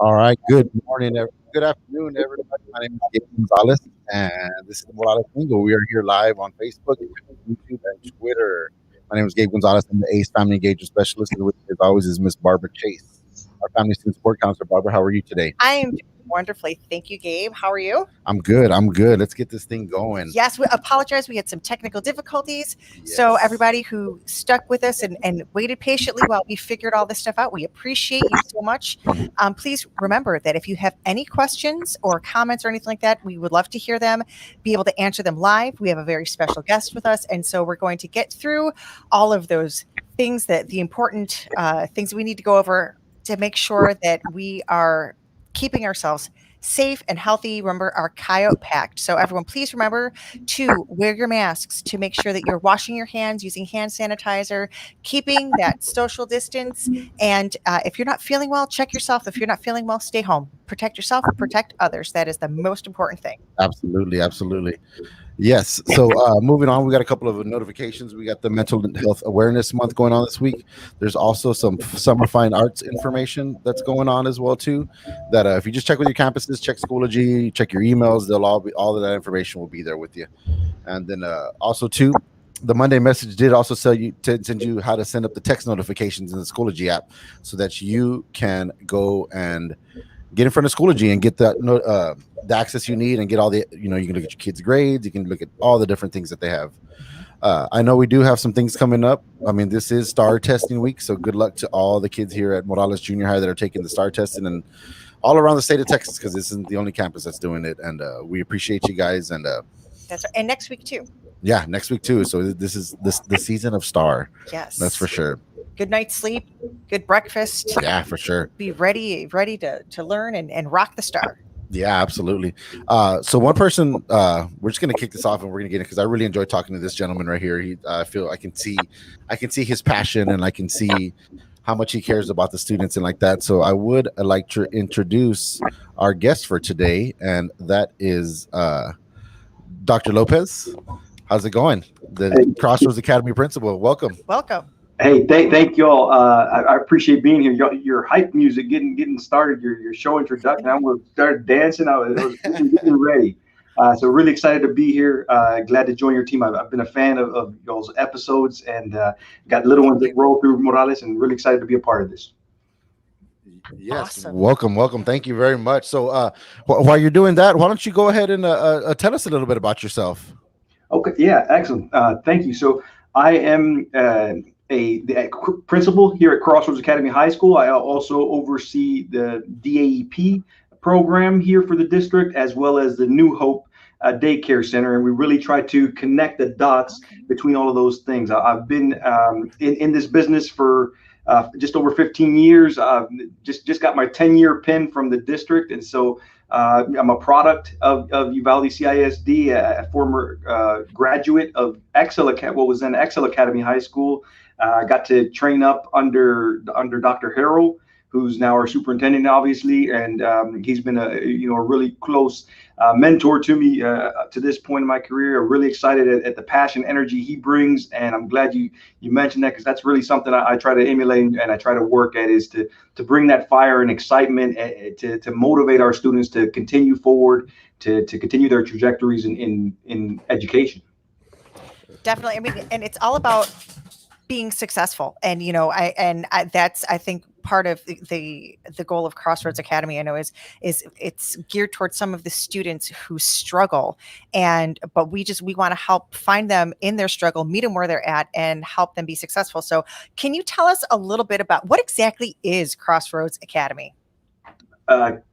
All right. Good morning. Good afternoon, everybody. My name is Gabe Gonzales, and this is Mingle. We are here live on Facebook, YouTube, and Twitter. My name is Gabe Gonzales. I'm the ACE Family Engagement Specialist, and with me, as always, is Miss Barbara Chase, our Family Student Support Counselor. Barbara, how are you today? I am doing wonderfully. Thank you, Gabe. How are you? I'm good. I'm good. Let's get this thing going. Yes, we apologize. We had some technical difficulties. So everybody who stuck with us and waited patiently while we figured all this stuff out, we appreciate you so much. Please remember that if you have any questions or comments or anything like that, we would love to hear them, be able to answer them live. We have a very special guest with us. And so we're going to get through all of those things, that the important things we need to go over to make sure that we are keeping ourselves safe and healthy. Remember our coyote pact. So everyone, please remember to wear your masks, to make sure that you're washing your hands, using hand sanitizer, keeping that social distance. And if you're not feeling well, check yourself. If you're not feeling well, stay home. Protect yourself, protect others. That is the most important thing. Absolutely. Absolutely. Yes. So moving on, we got a couple of notifications. We got the Mental Health Awareness Month going on this week. There's also some summer fine arts information that's going on as well too. That if you just check with your campuses, check Schoology, check your emails, they'll all of that information will be there with you. And then also too, the Monday message did also send you how to send up the text notifications in the Schoology app, so that you can go and get in front of Schoology and get the access you need and get all the, you can look at your kids' grades. You can look at all the different things that they have. I know we do have some things coming up. I mean, this is STAR testing week, so good luck to all the kids here at Morales Junior High that are taking the STAR testing, and all around the state of Texas, because this isn't the only campus that's doing it. And we appreciate you guys. And that's right. And next week too. Yeah, next week too. So this is the season of STAR. Yes, that's for sure. Good night's sleep, good breakfast. Yeah, for sure. Be ready to learn and rock the STAR. Yeah, absolutely. So one person, we're just going to kick this off and we're going to get it, because I really enjoy talking to this gentleman right here. I feel I can see his passion, and I can see how much he cares about the students and like that. So I would like to introduce our guest for today, and that is Dr. Lopez. How's it going? The Crossroads Academy principal. Welcome. Welcome. Hey, thank y'all. I appreciate being here. Your hype music getting started. Your show introduction. I started dancing. I was getting ready. So really excited to be here. Glad to join your team. I've been a fan of y'all's episodes, and got little ones that roll through Morales, and really excited to be a part of this. Yes, awesome. Welcome. Thank you very much. So while you're doing that, why don't you go ahead and tell us a little bit about yourself? Okay. Yeah. Excellent. Thank you. So I am the principal here at Crossroads Academy High School. I also oversee the DAEP program here for the district, as well as the New Hope Daycare Center. And we really try to connect the dots between all of those things. I've been in this business for just over 15 years. Just got my 10-year pin from the district. And so I'm a product of Uvalde CISD, a former graduate of what was then Excel Academy High School. I got to train up under Dr. Harrell, who's now our superintendent, obviously, and he's been a really close mentor to me to this point in my career. I'm really excited at the passion, energy he brings, and I'm glad you mentioned that, because that's really something I try to emulate and I try to work at, is to bring that fire and excitement to motivate our students to continue forward, to continue their trajectories in education. Definitely. I mean, and it's all about being successful, and that's, I think, part of the goal of Crossroads Academy. I know is it's geared towards some of the students who struggle, but we want to help find them in their struggle, meet them where they're at, and help them be successful. So can you tell us a little bit about what exactly is Crossroads Academy?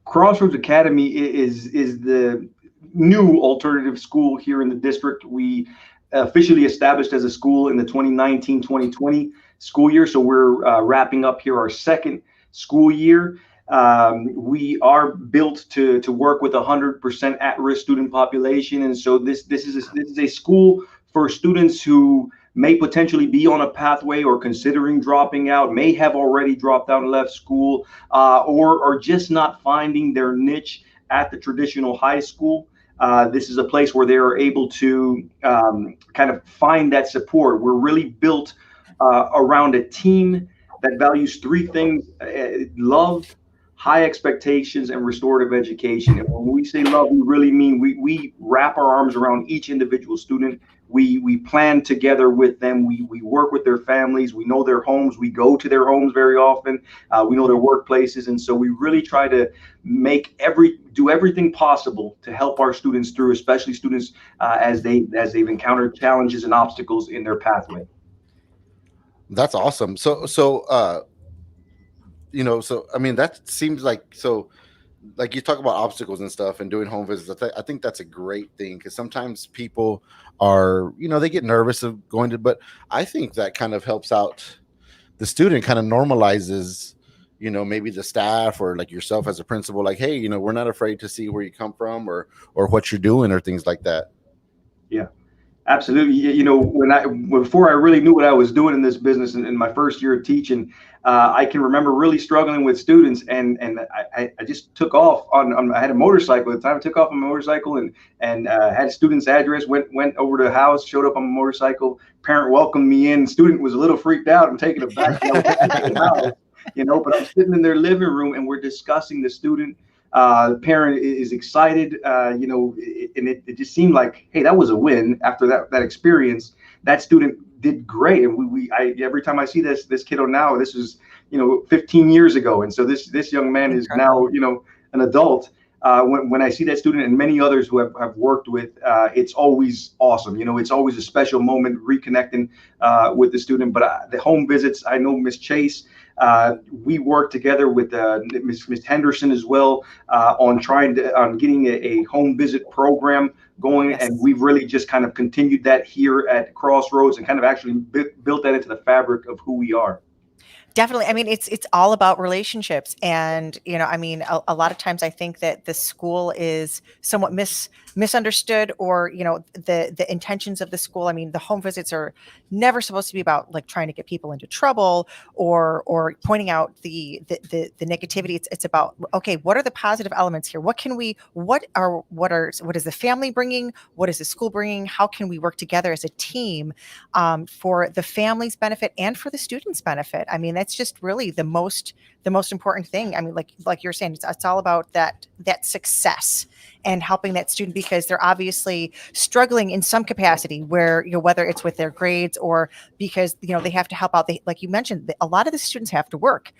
Crossroads Academy is the new alternative school here in the district. We officially established as a school in the 2019-2020 school year. So we're wrapping up here our second school year. We are built to work with 100% at-risk student population. And so this is a school for students who may potentially be on a pathway or considering dropping out, may have already dropped out and left school, or are just not finding their niche at the traditional high school. This is a place where they are able to kind of find that support. We're really built around a team that values three things: love, high expectations and restorative education. And when we say love, we really mean we wrap our arms around each individual student. We plan together with them. We work with their families. We know their homes. We go to their homes very often. We know their workplaces. And so we really try to do everything possible to help our students through, especially students as they've encountered challenges and obstacles in their pathway. That's awesome. So I mean, that seems like you talk about obstacles and stuff and doing home visits. I think that's a great thing, because sometimes people are, they get nervous of going to, but I think that kind of helps out the student, kind of normalizes, maybe the staff or like yourself as a principal, like, hey, we're not afraid to see where you come from or what you're doing or things like that. Yeah. Absolutely. Before I really knew what I was doing in this business in my first year of teaching, I can remember really struggling with students, and I just took off I had a motorcycle at the time. I took off on a motorcycle and had a student's address, went over to the house, showed up on a motorcycle. Parent welcomed me in. Student was a little freaked out and taken aback. But I'm sitting in their living room and we're discussing the student. Parent is excited, and it just seemed like, hey, that was a win after that experience. That student did great, and every time I see this kiddo now, this is 15 years ago, and so this young man is now an adult. When I see that student and many others who have worked with, it's always awesome. It's always a special moment reconnecting with the student. But the home visits, I know Miss Chase. We work together with Miss Henderson as well on getting a home visit program going. Yes. And we've really just kind of continued that here at Crossroads and kind of actually built that into the fabric of who we are. Definitely. I mean, it's all about relationships. And, a lot of times I think that the school is somewhat misunderstood, or, the intentions of the school. I mean, the home visits are never supposed to be about like trying to get people into trouble or pointing out the negativity. It's about, okay, what are the positive elements here? What is the family bringing? What is the school bringing? How can we work together as a team for the family's benefit and for the students' benefit? I mean, that's just really the most important thing. I mean, like you're saying, it's all about that success and helping that student, because they're obviously struggling in some capacity where, whether it's with their grades or because, they have to help out. Like you mentioned, a lot of the students have to work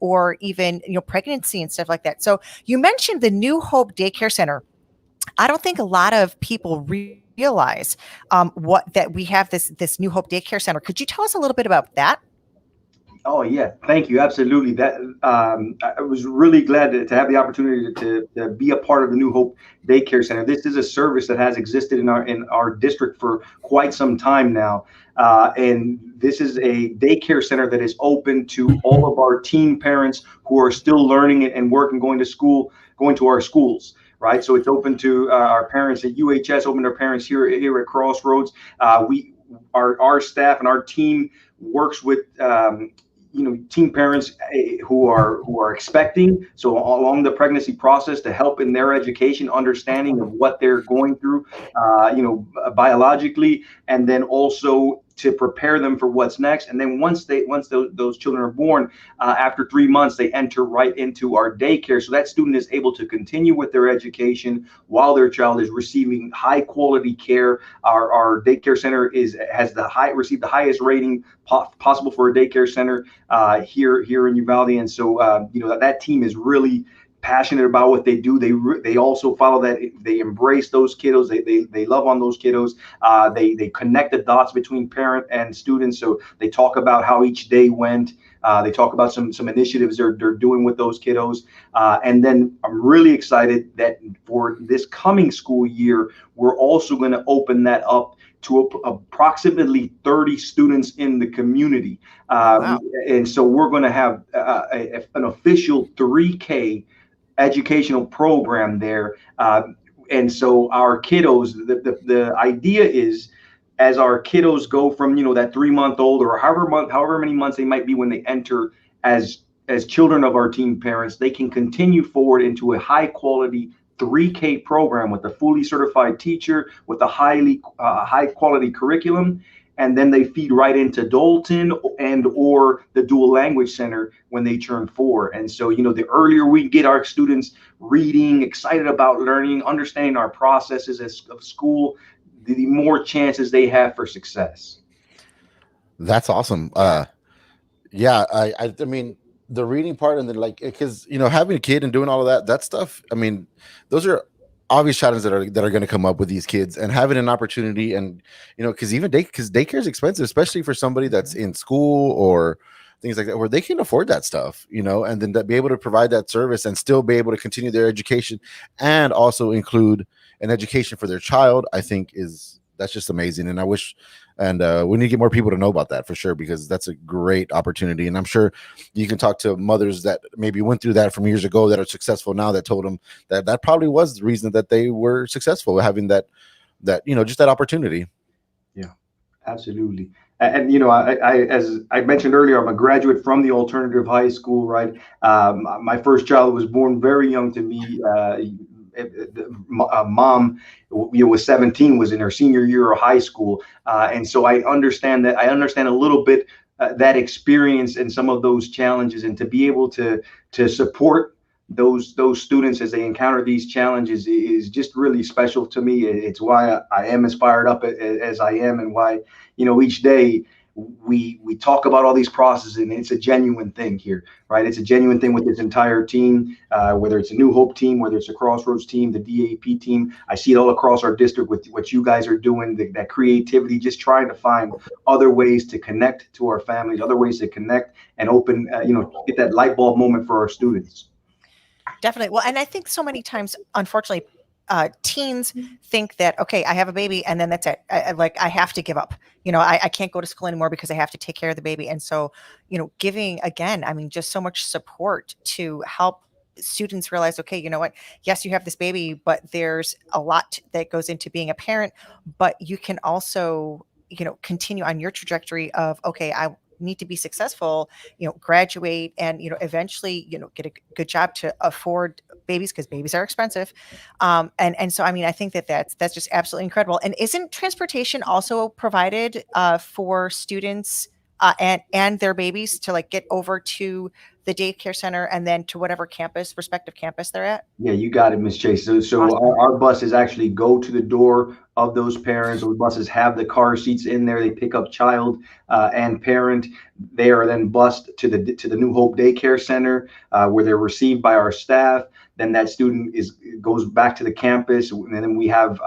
or even, pregnancy and stuff like that. So you mentioned the New Hope Daycare Center. I don't think a lot of people realize that we have this New Hope Daycare Center. Could you tell us a little bit about that? Oh yeah, thank you. Absolutely. That I was really glad to have the opportunity to be a part of the New Hope Daycare Center. This is a service that has existed in our district for quite some time now, and this is a daycare center that is open to all of our teen parents who are still learning and working, going to our schools. Right, so it's open to our parents at UHS, open to our parents here at Crossroads. Our staff and our team works with teen parents who are expecting, so along the pregnancy process, to help in their education, understanding of what they're going through, biologically, and then also to prepare them for what's next. And then once those children are born, after 3 months, they enter right into our daycare. So that student is able to continue with their education while their child is receiving high quality care. Our daycare center received the highest rating possible for a daycare center here in Uvalde. And so that team is really passionate about what they do. They also follow that. They embrace those kiddos. They love on those kiddos. They connect the dots between parent and students. So they talk about how each day went. They talk about some initiatives they're doing with those kiddos. And then I'm really excited that for this coming school year, we're also going to open that up to approximately 30 students in the community. Wow. And so we're going to have an official 3K educational program there. And so our kiddos, the idea is, as our kiddos go from, that 3-month-old or however many months they might be when they enter as children of our teen parents, they can continue forward into a high quality 3K program with a fully certified teacher, with a high quality curriculum. and then they feed right into Dalton and or the dual language center when they turn 4. And so, the earlier we get our students reading, excited about learning, understanding our processes of school, the more chances they have for success. That's awesome. Yeah, I mean, the reading part, and then because having a kid and doing all of that stuff. I mean, those are obvious challenges that are going to come up with these kids, and having an opportunity, and because daycare is expensive, especially for somebody that's in school or things like that, where they can afford that stuff, and then to be able to provide that service and still be able to continue their education and also include an education for their child, I think that's just amazing. And I wish, and we need to get more people to know about that for sure, because that's a great opportunity. And I'm sure you can talk to mothers that maybe went through that from years ago that are successful now, that told them that probably was the reason that they were successful, having that just that opportunity. Yeah, absolutely. And I as I mentioned earlier, I'm a graduate from the alternative high school, right? My first child was born very young to me. Mom, was 17, was in her senior year of high school, and so I understand a little bit that experience and some of those challenges, and to be able to support those students as they encounter these challenges is just really special to me. It's why I am as fired up as I am, and why each day we talk about all these processes, and it's a genuine thing here, right? It's a genuine thing with this entire team, whether it's a New Hope team, whether it's a Crossroads team, the DAP team. I see it all across our district with what you guys are doing, that creativity, just trying to find other ways to connect to our families, other ways to connect and open, get that light bulb moment for our students. Definitely. Well, and I think so many times, unfortunately, teens think that, okay, I have a baby and then that's it. I have to give up. I can't go to school anymore because I have to take care of the baby. And so, giving, again, I mean, just so much support to help students realize, okay, you know what? Yes, you have this baby, but there's a lot that goes into being a parent, but you can also, continue on your trajectory of, okay, I need to be successful, graduate and, eventually, get a good job to afford babies, because babies are expensive. And so, I mean, I think that's just absolutely incredible. And isn't transportation also provided for students and their babies to get over to the daycare center and then to whatever respective campus they're at? Yeah, you got it, Ms. Chase. So Awesome. our buses actually go to the door of those parents. Those buses have the car seats in there. They pick up child and parent. They are then bused to the New Hope Daycare Center, where they're received by our staff. Then that student goes back to the campus, and then we have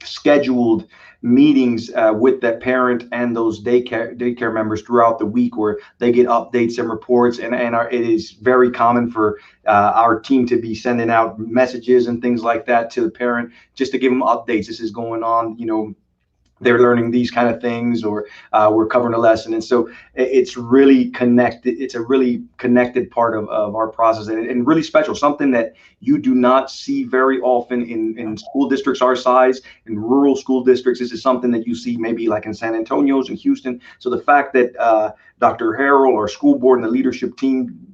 scheduled meetings with that parent and those daycare members throughout the week, where they get updates and reports, and it is very common for our team to be sending out messages and things like that to the parent, just to give them updates. This is going on, they're learning these kind of things, or we're covering a lesson. And so it's really connected. It's a really connected part of our process, and really special, something that you do not see very often in school districts our size, in rural school districts. This is something that you see maybe like in San Antonio's and Houston. So the fact that Dr. Harrell, our school board, and the leadership team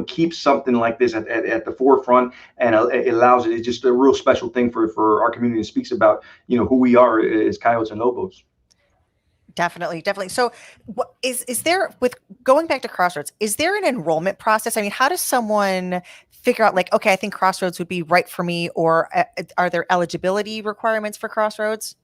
keeps something like this at the forefront, and it allows it. It's just a real special thing for our community. It speaks about who we are as Coyotes and Lobos. Definitely. So what is there, with going back to Crossroads, is there an enrollment process? I mean, how does someone figure out okay, I think Crossroads would be right for me, or are there eligibility requirements for Crossroads?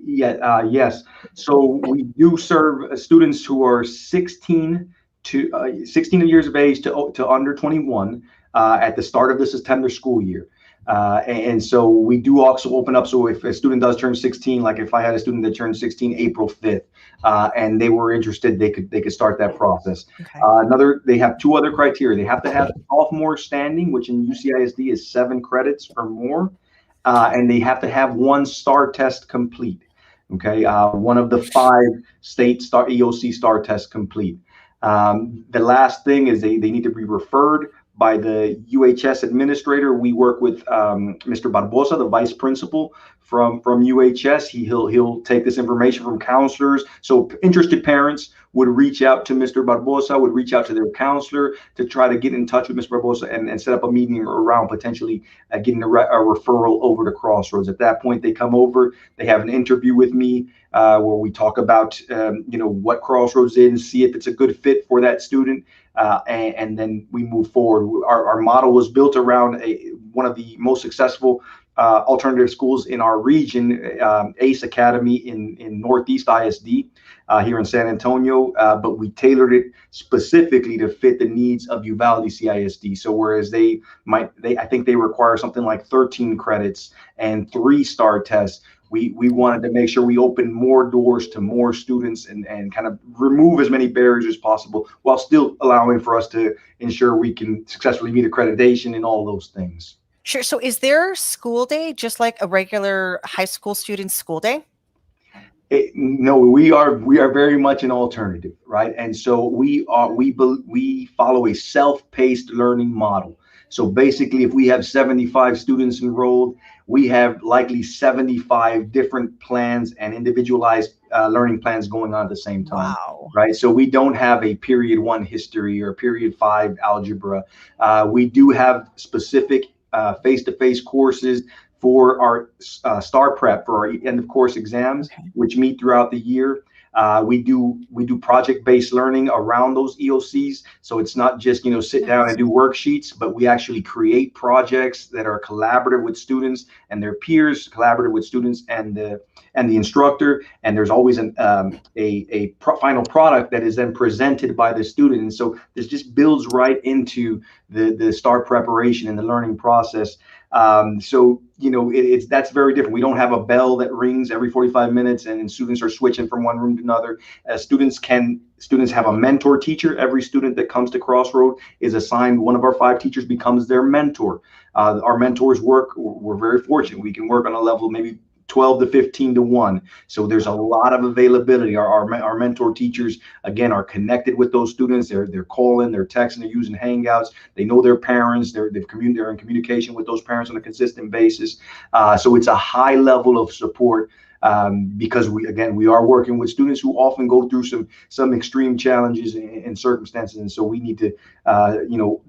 Yeah, yes. So we do serve students who are 16 years of age to under 21 at the start of the September school year. And so we do also open up. So if a student does turn 16, like if I had a student that turned 16 April 5th, and they were interested, they could start that process. Okay. They have 2 other criteria. They have to have sophomore standing, which in UCISD is 7 credits or more. And they have to have 1 STAR test complete. Okay. One of the 5 state EOC STAR tests complete. The last thing is they need to be referred by the UHS administrator. We work with Mr. Barbosa, the vice principal from UHS. He'll take this information from counselors. So interested parents would reach out to Mr. Barbosa, would reach out to their counselor to try to get in touch with Mr. Barbosa and set up a meeting around potentially getting a referral over to Crossroads. At that point, they come over, they have an interview with me where we talk about what Crossroads is, and see if it's a good fit for that student, and then we move forward. Our model was built around one of the most successful alternative schools in our region, ACE Academy in Northeast ISD here in San Antonio, but we tailored it specifically to fit the needs of Uvalde CISD. So whereas I think they require something like 13 credits and 3 STAR tests, we wanted to make sure we open more doors to more students and kind of remove as many barriers as possible while still allowing for us to ensure we can successfully meet accreditation and all those things. Sure. So is their school day just like a regular high school student's school day? No, we are very much an alternative, right? And so we follow a self-paced learning model. So basically, if we have 75 students enrolled, we have likely 75 different plans and individualized learning plans going on at the same time. Wow. Right? So we don't have a period 1 history or period 5 algebra. We do have specific face-to-face courses for our STAR prep, for our end of course exams, which meet throughout the year. We do project-based learning around those EOCs. So it's not just, sit down and do worksheets, but we actually create projects that are collaborative with students and their peers, collaborative with students and the instructor. And there's always a final product that is then presented by the student. And so this just builds right into the STAR preparation and the learning process. That's very different. We don't have a bell that rings every 45 minutes and students are switching from one room to another. Students have a mentor teacher. Every student that comes to Crossroads is assigned one of our 5 teachers, becomes their mentor. Our mentors we're very fortunate. We can work on a level maybe 12 to 15 to 1. So there's a lot of availability. Our mentor teachers, again, are connected with those students. They're calling, they're texting, they're using Hangouts. They know their parents. They're in communication with those parents on a consistent basis. So it's a high level of support because we are working with students who often go through some extreme challenges and circumstances. And so we need to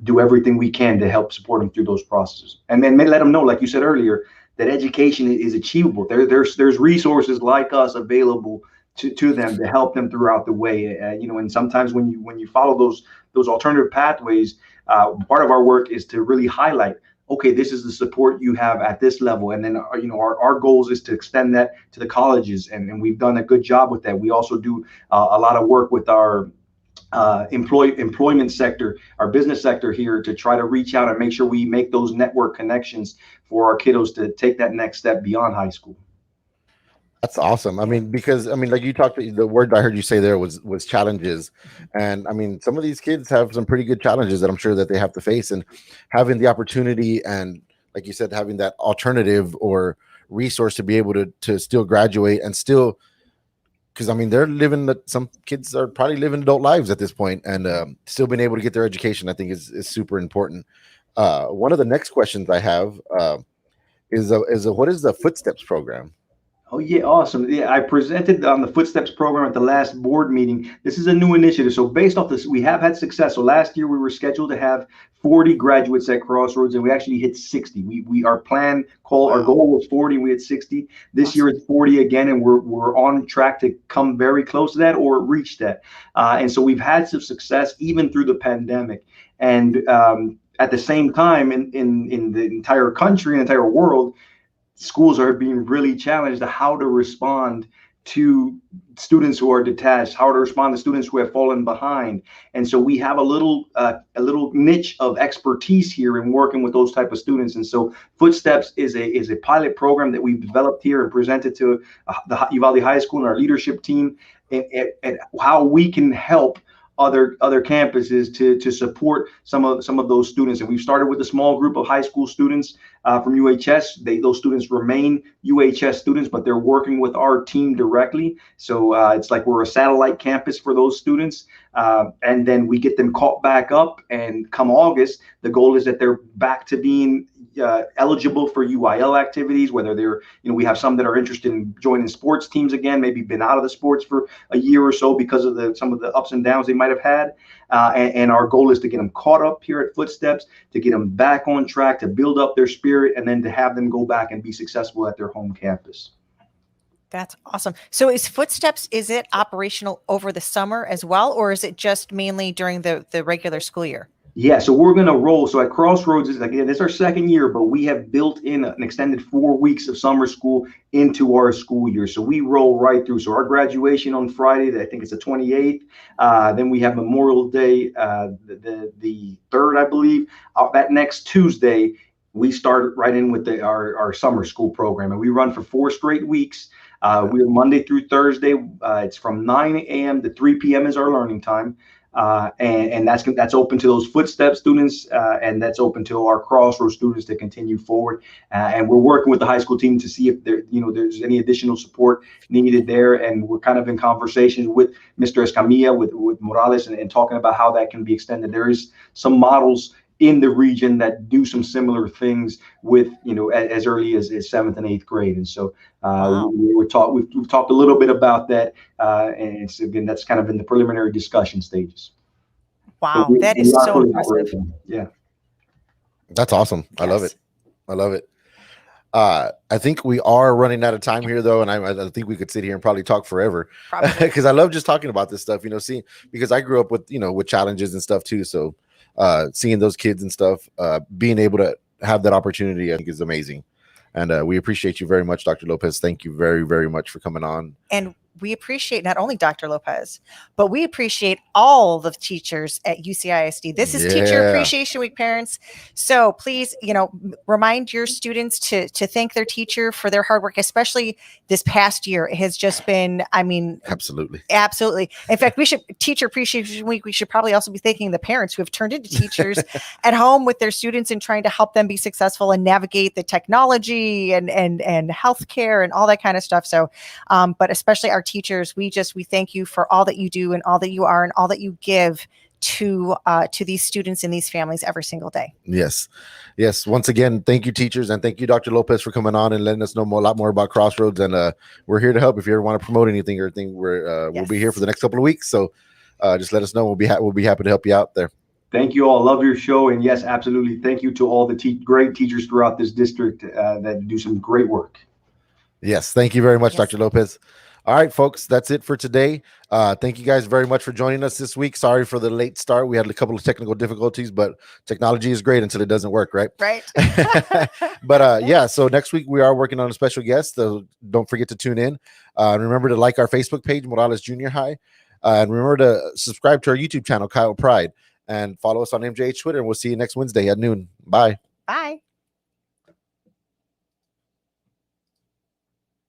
do everything we can to help support them through those processes. And then let them know, like you said earlier, that education is achievable. There's resources like us available to them to help them throughout the way. And sometimes when you follow those alternative pathways, part of our work is to really highlight, okay, this is the support you have at this level. And then, our goals is to extend that to the colleges. And we've done a good job with that. We also do a lot of work with our employment sector, our business sector here, to try to reach out and make sure we make those network connections for our kiddos to take that next step beyond high school. That's awesome. Because like you talked, the word I heard you say there was challenges. And some of these kids have some pretty good challenges that I'm sure that they have to face, and having the opportunity and, like you said, having that alternative or resource to be able to still graduate and still, because some kids are probably living adult lives at this point, and still being able to get their education, I think is super important. One of the next questions I have is what is the Footsteps program? Oh yeah, awesome. Yeah, I presented on the Footsteps program at the last board meeting. This is a new initiative. So based off this, we have had success. So last year we were scheduled to have 40 graduates at Crossroads, and we actually hit 60. Our goal was 40, we hit 60. This year it's 40 again, and we're on track to come very close to that or reach that. And so we've had some success even through the pandemic. And at the same time, in the entire country and entire world, schools are being really challenged to how to respond to students who are detached, how to respond to students who have fallen behind. And so we have a little niche of expertise here in working with those type of students. And so Footsteps is a pilot program that we've developed here and presented to the Uvalde High School and our leadership team, and how we can help other campuses to support some of those students. And we've started with a small group of high school students from UHS. Those students remain UHS students, but they're working with our team directly. So it's like we're a satellite campus for those students. And then we get them caught back up, and come August, the goal is that they're back to being eligible for UIL activities, whether they're, we have some that are interested in joining sports teams again, maybe been out of the sports for a year or so because of some of the ups and downs they might have had. And our goal is to get them caught up here at Footsteps, to get them back on track, to build up their spirit, and then to have them go back and be successful at their home campus. That's awesome. So is Footsteps, is it operational over the summer as well, or is it just mainly during the regular school year? Yeah, so we're going to roll. So at Crossroads, again, it's our second year, but we have built in an extended 4 weeks of summer school into our school year. So we roll right through. So our graduation on Friday, I think it's the 28th. Then we have Memorial Day, the 3rd, I believe. That next Tuesday, we start right in with our summer school program. And we run for 4 straight weeks. We're Monday through Thursday. It's from 9 a.m. to 3 p.m. is our learning time. And that's open to those Footsteps students, and that's open to our Crossroads students to continue forward. And we're working with the high school team to see if there's any additional support needed there. And we're kind of in conversations with Mr. Escamilla, with Morales, and talking about how that can be extended. There is some models in the region that do some similar things with, as early as 7th and 8th grade. And so Wow. we've talked a little bit about that. And again, that's kind of in the preliminary discussion stages. Wow. That is so impressive. Yeah. That's awesome. I love it. I love it. I think we are running out of time here, though, and I think we could sit here and probably talk forever, because I love just talking about this stuff, because I grew up with, with challenges and stuff too. So seeing those kids and stuff, being able to have that opportunity, I think is amazing. And we appreciate you very much, Dr. Lopez. Thank you very, very much for coming on. And we appreciate not only Dr. Lopez, but we appreciate all the teachers at UCISD. This is Teacher Appreciation Week, parents. So please, remind your students to thank their teacher for their hard work, especially this past year. It has just been, Absolutely. In fact, Teacher Appreciation Week, we should probably also be thanking the parents who have turned into teachers at home with their students and trying to help them be successful and navigate the technology and healthcare and all that kind of stuff. So, but especially our teachers, we thank you for all that you do and all that you are and all that you give to these students and these families every single day. Yes. Once again, thank you, teachers, and thank you, Dr. Lopez, for coming on and letting us know a lot more about Crossroads. And we're here to help. If you ever want to promote anything or anything, we'll be here for the next couple of weeks. So just let us know. We'll be happy to help you out there. Thank you all. Love your show. And yes, absolutely. Thank you to all the great teachers throughout this district that do some great work. Yes. Thank you very much, Dr. Lopez. All right, folks, that's it for today. Thank you guys very much for joining us this week. Sorry for the late start. We had a couple of technical difficulties, but technology is great until it doesn't work, right? Right. But so next week we are working on a special guest, so don't forget to tune in. Remember to like our Facebook page, Morales Junior High. And remember to subscribe to our YouTube channel, Kyle Pride, and follow us on MJH Twitter. And we'll see you next Wednesday at noon. Bye. Bye.